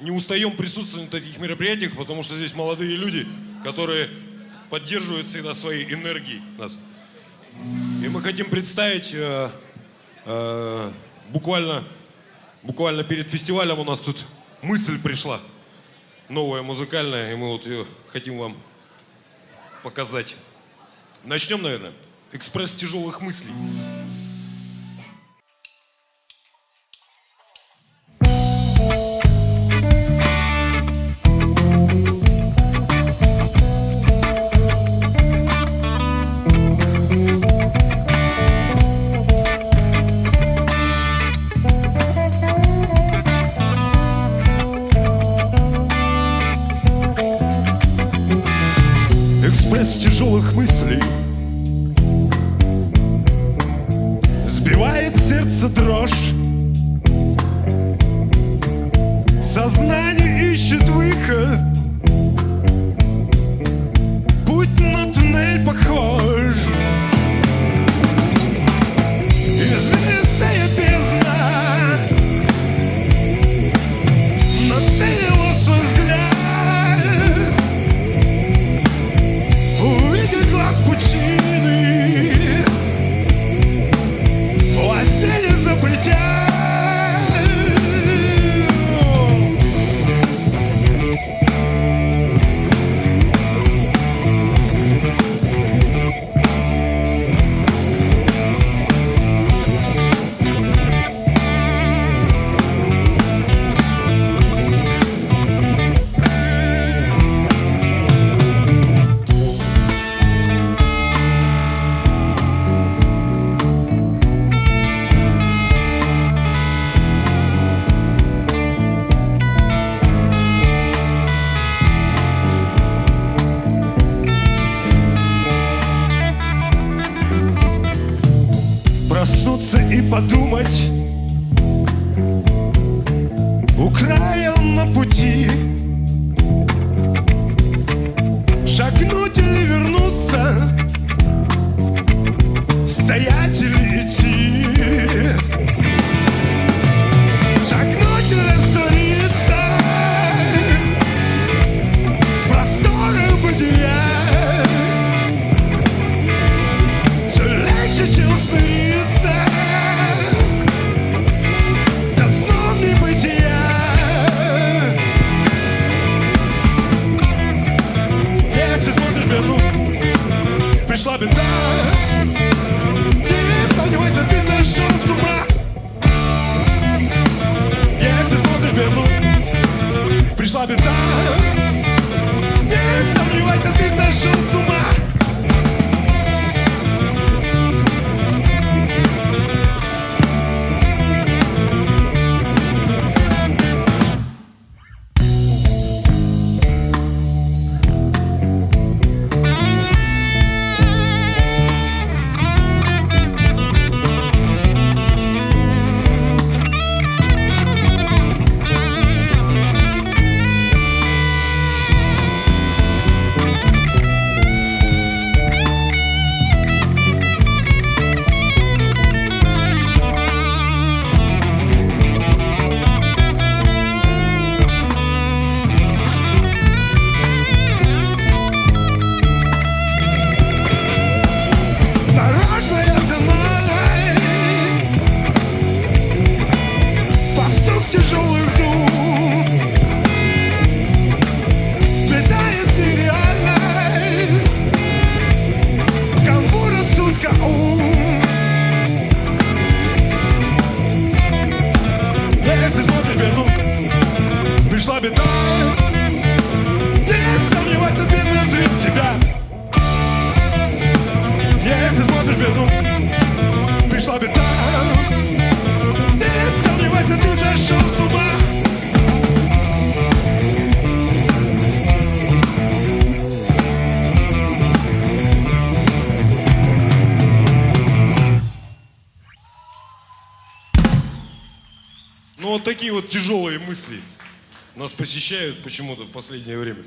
Не устаем присутствовать на таких мероприятиях, потому что здесь молодые люди, которые поддерживают всегда своей энергией нас. И мы хотим представить, буквально перед фестивалем у нас тут мысль пришла, новая музыкальная, и мы вот ее хотим вам показать. Начнем, наверное. Экспресс тяжелых мыслей. Экспресс тяжелых мыслей сбивает сердце дрожь. Сознание ищет выход, путь на туннель похож. Извилистая бездна нацелила свой взгляд, увидеть глаз пучины, во сне не запретят. Проснуться и подумать, у края на пути, шагнуть или вернуться, стоять или идти, шагнуть или раствориться, просторы бытия, все легче, чем смириться. Пришла беда, не понимайся, ты сошел с ума. Если смотришь бездну, пришла беда, не сомневайся, ты сошел с ума. Пришла беда, не сомневайся, бездна зрит тебя. Если смотришь бездну, пришла беда, не сомневайся, ты сошел с ума. Ну вот такие вот тяжелые мысли нас посещают почему-то в последнее время.